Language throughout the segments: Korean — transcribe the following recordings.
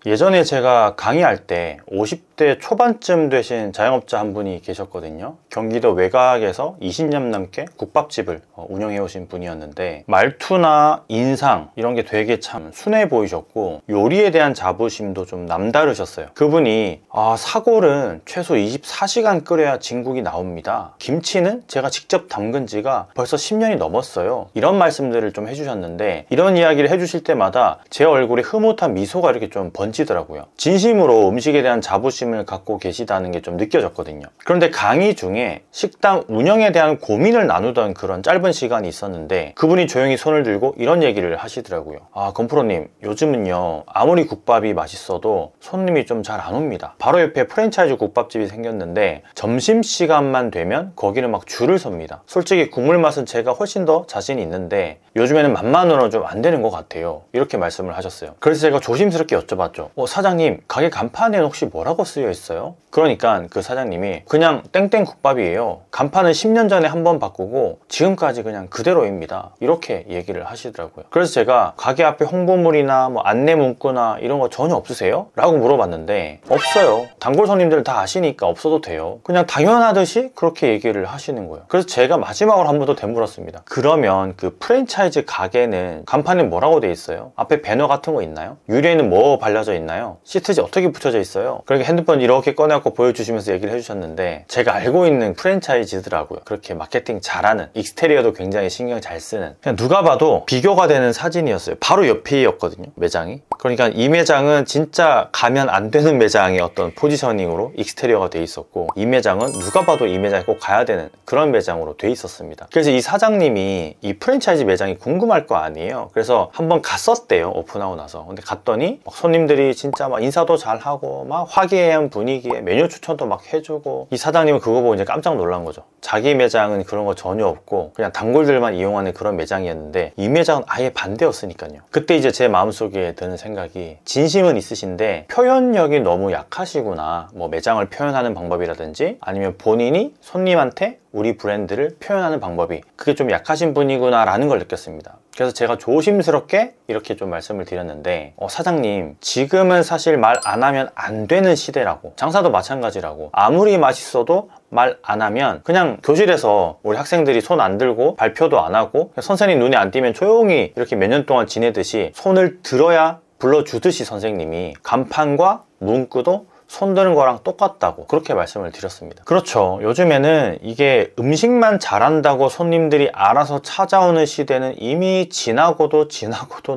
예전에 제가 강의할 때 50대 초반쯤 되신 자영업자 한 분이 계셨거든요. 경기도 외곽에서 20년 넘게 국밥집을 운영해 오신 분이었는데 말투나 인상 이런 게 되게 참 순해 보이셨고 요리에 대한 자부심도 좀 남다르셨어요. 그분이 사골은 최소 24시간 끓여야 진국이 나옵니다. 김치는 제가 직접 담근 지가 벌써 10년이 넘었어요. 이런 말씀들을 좀 해주셨는데 이런 이야기를 해주실 때마다 제 얼굴에 흐뭇한 미소가 이렇게 좀 번지더라고요. 진심으로 음식에 대한 자부심을 갖고 계시다는 게 좀 느껴졌거든요. 그런데 강의 중에 식당 운영에 대한 고민을 나누던 그런 짧은 시간이 있었는데 그분이 조용히 손을 들고 이런 얘기를 하시더라고요. 건프로님, 요즘은요 아무리 국밥이 맛있어도 손님이 좀 잘 안 옵니다. 바로 옆에 프랜차이즈 국밥집이 생겼는데 점심시간만 되면 거기는 막 줄을 섭니다. 솔직히 국물 맛은 제가 훨씬 더 자신이 있는데 요즘에는 맛만으로는 좀 안 되는 것 같아요. 이렇게 말씀을 하셨어요. 그래서 제가 조심스럽게 여쭤봤죠. 사장님, 가게 간판에는 혹시 뭐라고 쓰여 있어요? 그러니까 그 사장님이 그냥 땡땡 국밥이에요. 간판은 10년 전에 한번 바꾸고 지금까지 그냥 그대로입니다. 이렇게 얘기를 하시더라고요. 그래서 제가 가게 앞에 홍보물이나 뭐 안내 문구나 이런 거 전혀 없으세요? 라고 물어봤는데 없어요. 단골 손님들 다 아시니까 없어도 돼요. 그냥 당연하듯이 그렇게 얘기를 하시는 거예요. 그래서 제가 마지막으로 한 번 더 되물었습니다. 그러면 그 프랜차이즈 가게는 간판에 뭐라고 돼 있어요? 앞에 배너 같은 거 있나요? 유리에는 뭐 발라져 있나요? 시트지 어떻게 붙여져 있어요? 그렇게 핸드폰 이렇게 꺼내갖고 보여주시면서 얘기를 해주셨는데 제가 알고 있는 프랜차이즈더라고요. 그렇게 마케팅 잘하는, 익스테리어도 굉장히 신경 잘 쓰는, 그냥 누가 봐도 비교가 되는 사진이었어요. 바로 옆이었거든요, 매장이. 그러니까 이 매장은 진짜 가면 안 되는 매장의 어떤 포지셔닝으로 익스테리어가 돼 있었고 이 매장은 누가 봐도 이 매장에 꼭 가야 되는 그런 매장으로 돼 있었습니다. 그래서 이 사장님이 이 프랜차이즈 매장이 궁금할 거 아니에요. 그래서 한번 갔었대요, 오픈하고 나서. 근데 갔더니 막 손님들이 진짜 막 인사도 잘하고 막 화기애애한 분위기에 메뉴 추천도 막 해주고 이 사장님은 그거 보고 이제 깜짝 놀란 거죠. 자기 매장은 그런 거 전혀 없고 그냥 단골들만 이용하는 그런 매장이었는데 이 매장은 아예 반대였으니까요. 그때 이제 제 마음속에 드는 생각이 진심은 있으신데 표현력이 너무 약하시구나. 뭐 매장을 표현하는 방법이라든지 아니면 본인이 손님한테 우리 브랜드를 표현하는 방법이 그게 좀 약하신 분이구나 라는 걸 느꼈습니다. 그래서 제가 조심스럽게 이렇게 좀 말씀을 드렸는데 사장님, 지금은 사실 말 안 하면 안 되는 시대라고, 장사도 마찬가지라고, 아무리 맛있어도 말 안 하면 그냥 교실에서 우리 학생들이 손 안 들고 발표도 안 하고 선생님 눈에 안 띄면 조용히 이렇게 몇 년 동안 지내듯이 손을 들어야 불러주듯이 선생님이 간판과 문구도 손 드는 거랑 똑같다고 그렇게 말씀을 드렸습니다. 그렇죠. 요즘에는 이게 음식만 잘한다고 손님들이 알아서 찾아오는 시대는 이미 지나고도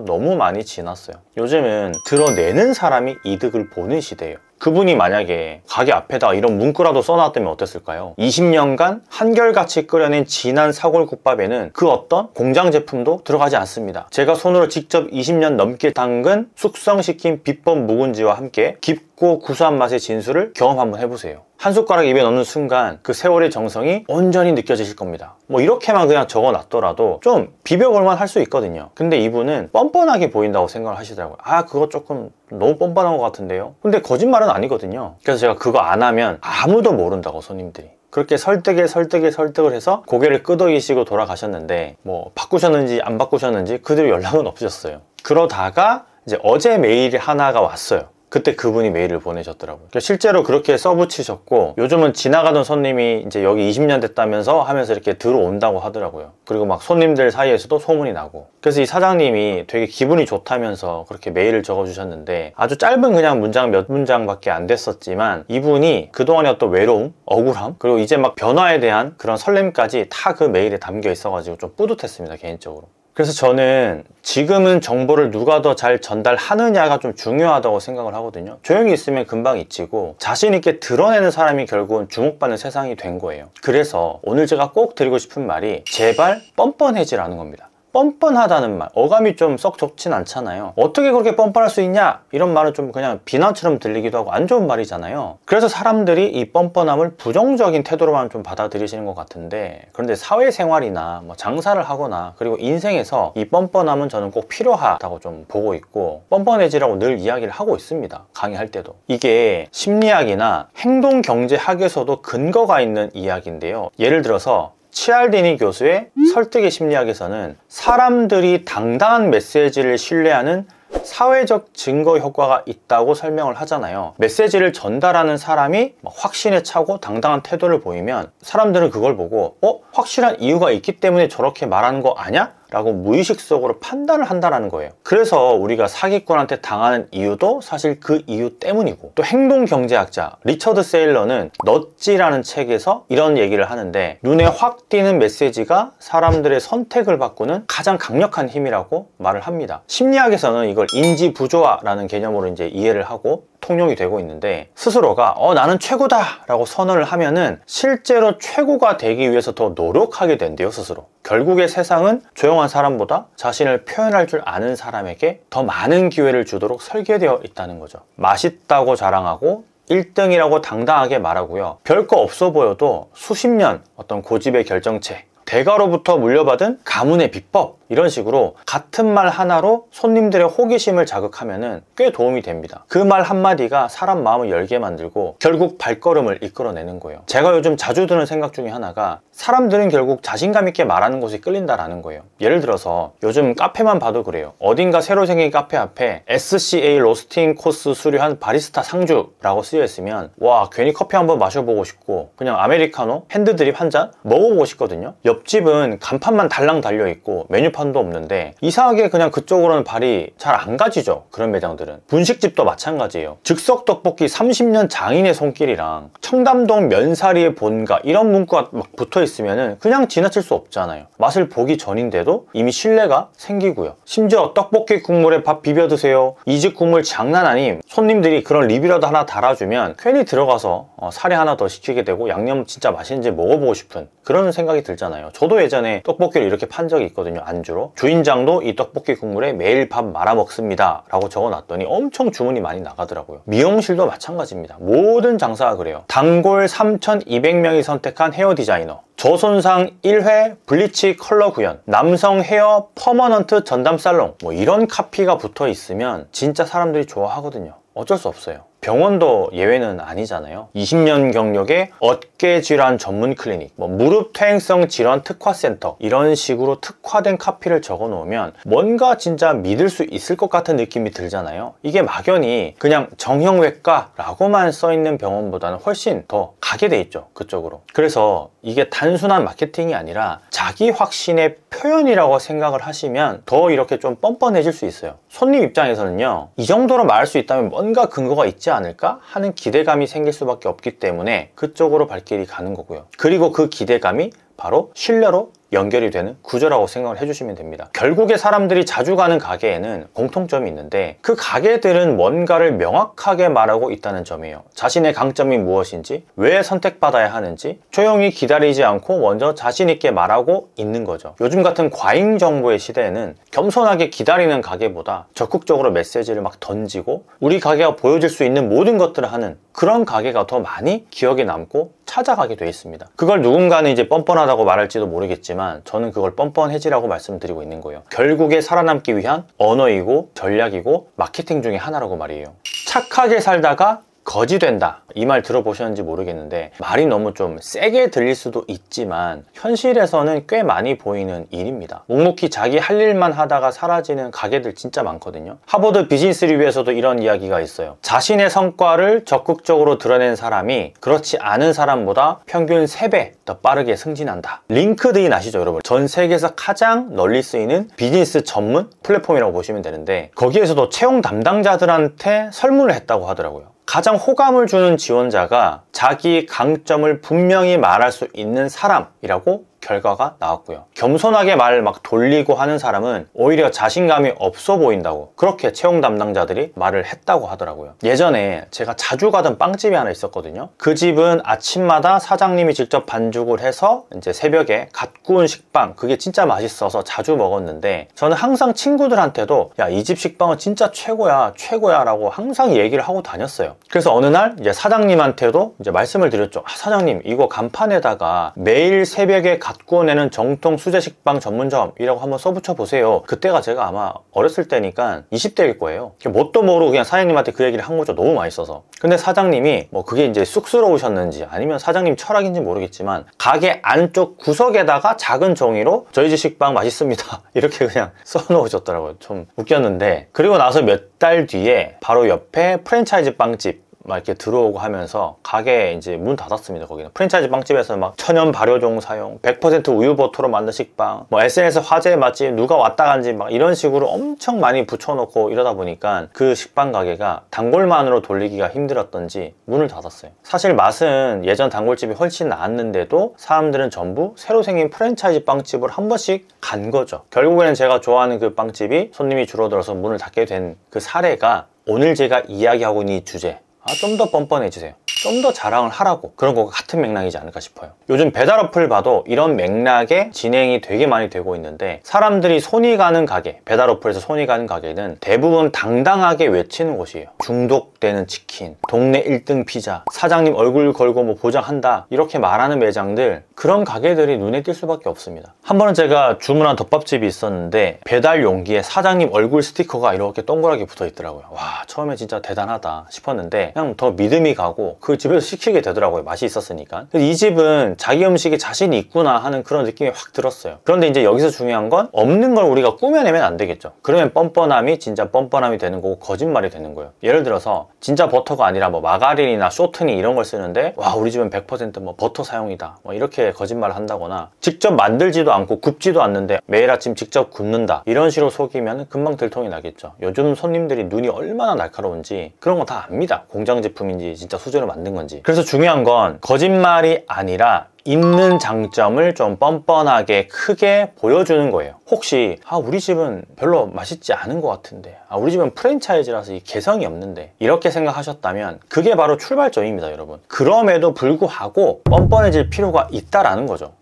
너무 많이 지났어요. 요즘은 드러내는 사람이 이득을 보는 시대예요. 그분이 만약에 가게 앞에다 이런 문구라도 써놨다면 어땠을까요? 20년간 한결같이 끓여낸 진한 사골국밥에는 그 어떤 공장 제품도 들어가지 않습니다. 제가 손으로 직접 20년 넘게 담근 숙성시킨 비법 묵은지와 함께 깊고 구수한 맛의 진수를 경험 한번 해보세요. 한 숟가락 입에 넣는 순간 그 세월의 정성이 온전히 느껴지실 겁니다. 뭐 이렇게만 그냥 적어놨더라도 좀 비벼볼만 할 수 있거든요. 근데 이분은 뻔뻔하게 보인다고 생각을 하시더라고요. 그거 조금 너무 뻔뻔한 것 같은데요. 근데 거짓말은 아니거든요. 그래서 제가 그거 안 하면 아무도 모른다고, 손님들이. 그렇게 설득을 해서 고개를 끄덕이시고 돌아가셨는데 뭐 바꾸셨는지 안 바꾸셨는지 그대로 연락은 없으셨어요. 그러다가 이제 어제 메일이 하나가 왔어요. 그때 그분이 메일을 보내셨더라고요. 실제로 그렇게 써붙이셨고 요즘은 지나가던 손님이 이제 여기 20년 됐다면서 하면서 이렇게 들어온다고 하더라고요. 그리고 막 손님들 사이에서도 소문이 나고. 그래서 이 사장님이 되게 기분이 좋다면서 그렇게 메일을 적어주셨는데 아주 짧은 그냥 문장 몇 문장밖에 안 됐었지만 이분이 그동안의 어떤 외로움, 억울함, 그리고 이제 막 변화에 대한 그런 설렘까지 다 그 메일에 담겨 있어가지고 좀 뿌듯했습니다, 개인적으로. 그래서 저는 지금은 정보를 누가 더 잘 전달하느냐가 좀 중요하다고 생각을 하거든요. 조용히 있으면 금방 잊히고 자신 있게 드러내는 사람이 결국은 주목받는 세상이 된 거예요. 그래서 오늘 제가 꼭 드리고 싶은 말이 제발 뻔뻔해지라는 겁니다. 뻔뻔하다는 말, 어감이 좀 썩 좋진 않잖아요. 어떻게 그렇게 뻔뻔할 수 있냐? 이런 말은 좀 그냥 비난처럼 들리기도 하고 안 좋은 말이잖아요. 그래서 사람들이 이 뻔뻔함을 부정적인 태도로만 좀 받아들이시는 것 같은데, 그런데 사회생활이나 뭐 장사를 하거나 그리고 인생에서 이 뻔뻔함은 저는 꼭 필요하다고 좀 보고 있고 뻔뻔해지라고 늘 이야기를 하고 있습니다. 강의할 때도. 이게 심리학이나 행동경제학에서도 근거가 있는 이야기인데요. 예를 들어서 치알디니 교수의 설득의 심리학에서는 사람들이 당당한 메시지를 신뢰하는 사회적 증거 효과가 있다고 설명을 하잖아요. 메시지를 전달하는 사람이 확신에 차고 당당한 태도를 보이면 사람들은 그걸 보고 확실한 이유가 있기 때문에 저렇게 말하는 거 아냐? 라고 무의식 속으로 판단을 한다는 거예요. 그래서 우리가 사기꾼한테 당하는 이유도 사실 그 이유 때문이고, 또 행동경제학자 리처드 세일러는 넛지라는 책에서 이런 얘기를 하는데, 눈에 확 띄는 메시지가 사람들의 선택을 바꾸는 가장 강력한 힘이라고 말을 합니다. 심리학에서는 이걸 인지부조화라는 개념으로 이제 이해를 하고 통용이 되고 있는데, 스스로가 나는 최고다 라고 선언을 하면은 실제로 최고가 되기 위해서 더 노력하게 된대요, 스스로. 결국에 세상은 조용한 사람보다 자신을 표현할 줄 아는 사람에게 더 많은 기회를 주도록 설계되어 있다는 거죠. 맛있다고 자랑하고 1등이라고 당당하게 말하고요, 별거 없어 보여도 수십 년 어떤 고집의 결정체, 대가로부터 물려받은 가문의 비법, 이런 식으로 같은 말 하나로 손님들의 호기심을 자극하면은 꽤 도움이 됩니다. 그 말 한마디가 사람 마음을 열게 만들고 결국 발걸음을 이끌어내는 거예요. 제가 요즘 자주 드는 생각 중에 하나가, 사람들은 결국 자신감 있게 말하는 곳에 끌린다라는 거예요. 예를 들어서 요즘 카페만 봐도 그래요. 어딘가 새로 생긴 카페 앞에 SCA 로스팅 코스 수료한 바리스타 상주라고 쓰여 있으면 와, 괜히 커피 한번 마셔보고 싶고 그냥 아메리카노 핸드드립 한 잔 먹어보고 싶거든요. 옆집은 간판만 달랑 달려있고 메뉴판도 없는데 이상하게 그냥 그쪽으로는 발이 잘 안 가지죠. 그런 매장들은. 분식집도 마찬가지예요. 즉석 떡볶이 30년 장인의 손길이랑 청담동 면사리의 본가 이런 문구가 막 붙어 있으면은 그냥 지나칠 수 없잖아요. 맛을 보기 전인데도 이미 신뢰가 생기고요. 심지어 떡볶이 국물에 밥 비벼 드세요, 이 집 국물 장난 아님, 손님들이 그런 리뷰라도 하나 달아주면 괜히 들어가서 사리 하나 더 시키게 되고 양념 진짜 맛있는지 먹어보고 싶은 그런 생각이 들잖아요. 저도 예전에 떡볶이를 이렇게 판 적이 있거든요. 안주로. 주인장도 이 떡볶이 국물에 매일 밥 말아 먹습니다 라고 적어놨더니 엄청 주문이 많이 나가더라고요. 미용실도 마찬가지입니다. 모든 장사가 그래요. 단골 3,200명이 선택한 헤어 디자이너, 저손상 1회 블리치 컬러 구현, 남성 헤어 퍼머넌트 전담 살롱, 이런 카피가 붙어 있으면 진짜 사람들이 좋아하거든요. 어쩔 수 없어요. 병원도 예외는 아니잖아요. 20년 경력의 어깨 질환 전문 클리닉, 무릎 퇴행성 질환 특화센터, 이런 식으로 특화된 카피를 적어 놓으면 뭔가 진짜 믿을 수 있을 것 같은 느낌이 들잖아요. 이게 막연히 그냥 정형외과라고만 써 있는 병원보다는 훨씬 더 가게 돼 있죠, 그쪽으로. 그래서 이게 단순한 마케팅이 아니라 자기 확신의 표현이라고 생각을 하시면 더 이렇게 좀 뻔뻔해질 수 있어요. 손님 입장에서는요, 이 정도로 말할 수 있다면 뭔가 근거가 있지 않을까 하는 기대감이 생길 수밖에 없기 때문에 그쪽으로 발길이 가는 거고요. 그리고 그 기대감이 바로 신뢰로 연결이 되는 구조라고 생각을 해주시면 됩니다. 결국에 사람들이 자주 가는 가게에는 공통점이 있는데, 그 가게들은 뭔가를 명확하게 말하고 있다는 점이에요. 자신의 강점이 무엇인지, 왜 선택받아야 하는지 조용히 기다리지 않고 먼저 자신 있게 말하고 있는 거죠. 요즘 같은 과잉 정보의 시대에는 겸손하게 기다리는 가게보다 적극적으로 메시지를 막 던지고 우리 가게가 보여줄 수 있는 모든 것들을 하는 그런 가게가 더 많이 기억에 남고 찾아가게 돼 있습니다. 그걸 누군가는 이제 뻔뻔하다고 말할지도 모르겠지만 저는 그걸 뻔뻔해지라고 말씀드리고 있는 거예요. 결국에 살아남기 위한 언어이고 전략이고 마케팅 중에 하나라고 말이에요. 착하게 살다가 거지 된다, 이 말 들어보셨는지 모르겠는데 말이 너무 좀 세게 들릴 수도 있지만 현실에서는 꽤 많이 보이는 일입니다. 묵묵히 자기 할 일만 하다가 사라지는 가게들 진짜 많거든요. 하버드 비즈니스 리뷰에서도 이런 이야기가 있어요. 자신의 성과를 적극적으로 드러낸 사람이 그렇지 않은 사람보다 평균 3배 더 빠르게 승진한다. 링크드인 아시죠, 여러분? 전 세계에서 가장 널리 쓰이는 비즈니스 전문 플랫폼이라고 보시면 되는데, 거기에서도 채용 담당자들한테 설문을 했다고 하더라고요. 가장 호감을 주는 지원자가 자기 강점을 분명히 말할 수 있는 사람이라고 결과가 나왔고요. 겸손하게 말 막 돌리고 하는 사람은 오히려 자신감이 없어 보인다고 그렇게 채용 담당자들이 말을 했다고 하더라고요. 예전에 제가 자주 가던 빵집이 하나 있었거든요. 그 집은 아침마다 사장님이 직접 반죽을 해서 이제 새벽에 갓 구운 식빵, 그게 진짜 맛있어서 자주 먹었는데, 저는 항상 친구들한테도 야, 이 집 식빵은 진짜 최고야 라고 항상 얘기를 하고 다녔어요. 그래서 어느 날 이제 사장님한테도 이제 말씀을 드렸죠. 사장님, 이거 간판에다가 매일 새벽에 갓 구워내는 정통 수제 식빵 전문점이라고 한번 써붙여 보세요. 그때가 제가 아마 어렸을 때니까 20대일 거예요. 뭣도 모르고 그냥 사장님한테 그 얘기를 한 거죠. 너무 맛있어서. 근데 사장님이 뭐 그게 이제 쑥스러우셨는지 아니면 사장님 철학인지 모르겠지만 가게 안쪽 구석에다가 작은 종이로 저희 집 식빵 맛있습니다 이렇게 그냥 써놓으셨더라고요. 좀 웃겼는데, 그리고 나서 몇 달 뒤에 바로 옆에 프랜차이즈 빵집 막 이렇게 들어오고 하면서 가게 이제 문 닫았습니다. 거기는 프랜차이즈 빵집에서 막 천연 발효종 사용, 100% 우유 버터로 만든 식빵, 뭐 SNS 화제의 맛집, 누가 왔다 간지 막 이런 식으로 엄청 많이 붙여놓고 이러다 보니까 그 식빵 가게가 단골만으로 돌리기가 힘들었던지 문을 닫았어요. 사실 맛은 예전 단골집이 훨씬 나았는데도 사람들은 전부 새로 생긴 프랜차이즈 빵집을 한 번씩 간 거죠. 결국에는 제가 좋아하는 그 빵집이 손님이 줄어들어서 문을 닫게 된 그 사례가 오늘 제가 이야기하고 있는 이 주제, 좀 더 뻔뻔해지세요, 좀 더 자랑을 하라고, 그런 거가 같은 맥락이지 않을까 싶어요. 요즘 배달 어플 봐도 이런 맥락의 진행이 되게 많이 되고 있는데, 사람들이 손이 가는 가게, 배달 어플에서 손이 가는 가게는 대부분 당당하게 외치는 곳이에요. 중독되는 치킨, 동네 1등 피자, 사장님 얼굴 걸고 뭐 보장한다, 이렇게 말하는 매장들, 그런 가게들이 눈에 띌 수밖에 없습니다. 한 번은 제가 주문한 덮밥집이 있었는데 배달 용기에 사장님 얼굴 스티커가 이렇게 동그랗게 붙어 있더라고요. 와, 처음에 진짜 대단하다 싶었는데 그냥 더 믿음이 가고 그 집에서 시키게 되더라고요. 맛이 있었으니까. 이 집은 자기 음식에 자신이 있구나 하는 그런 느낌이 확 들었어요. 그런데 이제 여기서 중요한 건 없는 걸 우리가 꾸며내면 안 되겠죠. 그러면 뻔뻔함이 진짜 뻔뻔함이 되는 거고 거짓말이 되는 거예요. 예를 들어서 진짜 버터가 아니라 뭐 마가린이나 쇼트니 이런 걸 쓰는데, 와, 우리 집은 100% 뭐 버터 사용이다, 뭐 이렇게 거짓말을 한다거나, 직접 만들지도 않고 굽지도 않는데 매일 아침 직접 굽는다, 이런 식으로 속이면 금방 들통이 나겠죠. 요즘 손님들이 눈이 얼마나 날카로운지 그런 거 다 압니다. 공장 제품인지 진짜 수제로 만든 건지. 그래서 중요한 건 거짓말이 아니라 있는 장점을 좀 뻔뻔하게 크게 보여주는 거예요. 혹시 우리 집은 별로 맛있지 않은 것 같은데, 우리 집은 프랜차이즈라서 이 개성이 없는데, 이렇게 생각하셨다면 그게 바로 출발점입니다, 여러분. 그럼에도 불구하고 뻔뻔해질 필요가 있다라는 거죠.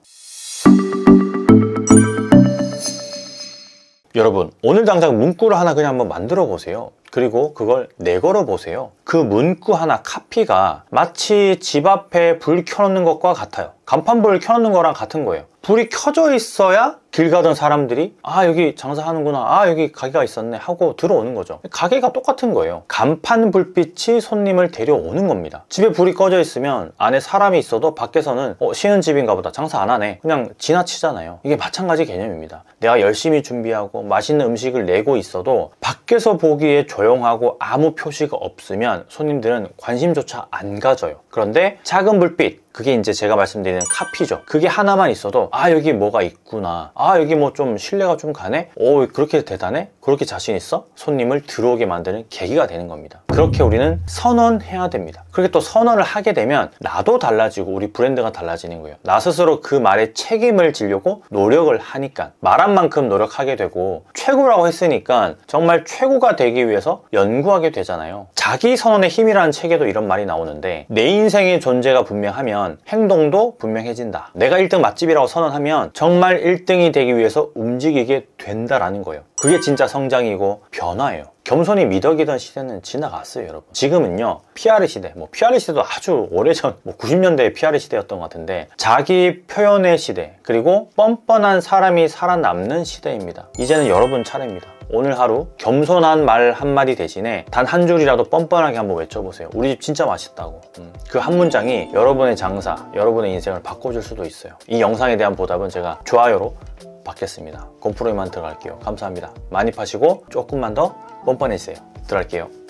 여러분, 오늘 당장 문구를 하나 그냥 한번 만들어 보세요. 그리고 그걸 내걸어 보세요. 그 문구 하나 카피가 마치 집 앞에 불 켜놓는 것과 같아요. 간판불 켜놓는 거랑 같은 거예요. 불이 켜져 있어야 길 가던 사람들이 여기 장사하는구나, 여기 가게가 있었네 하고 들어오는 거죠. 가게가 똑같은 거예요. 간판 불빛이 손님을 데려오는 겁니다. 집에 불이 꺼져 있으면 안에 사람이 있어도 밖에서는 쉬는 집인가 보다, 장사 안 하네, 그냥 지나치잖아요. 이게 마찬가지 개념입니다. 내가 열심히 준비하고 맛있는 음식을 내고 있어도 밖에서 보기에 조용하고 아무 표시가 없으면 손님들은 관심조차 안 가져요. 그런데 작은 불빛, 그게 이제 제가 말씀드리는 카피죠. 그게 하나만 있어도 여기 뭐가 있구나, 여기 뭐 좀 신뢰가 좀 가네, 그렇게 대단해, 그렇게 자신 있어, 손님을 들어오게 만드는 계기가 되는 겁니다. 그렇게 우리는 선언해야 됩니다. 그렇게 또 선언을 하게 되면 나도 달라지고 우리 브랜드가 달라지는 거예요. 나 스스로 그 말에 책임을 지려고 노력을 하니까, 말한 만큼 노력하게 되고, 최고라고 했으니까 정말 최고가 되기 위해서 연구하게 되잖아요. 자기 선언의 힘이라는 책에도 이런 말이 나오는데, 내 인생의 존재가 분명하면 행동도 분명해진다. 내가 1등 맛집이라고 선언하면 정말 1등이 되기 위해서 움직이게 된다라는 거예요. 그게 진짜 성장이고 변화예요. 겸손이 미덕이던 시대는 지나갔어요, 여러분. 지금은요, PR 시대, PR 시대도 아주 오래전 90년대의 PR 시대였던 것 같은데, 자기 표현의 시대, 그리고 뻔뻔한 사람이 살아남는 시대입니다. 이제는 여러분 차례입니다. 오늘 하루 겸손한 말 한마디 대신에 단 한 줄이라도 뻔뻔하게 한번 외쳐보세요. 우리 집 진짜 맛있다고. 그 한 문장이 여러분의 장사, 여러분의 인생을 바꿔줄 수도 있어요. 이 영상에 대한 보답은 제가 좋아요로 받겠습니다. 곰프로에만 들어갈게요. 감사합니다. 많이 파시고 조금만 더 뻔뻔해지세요. 들어갈게요.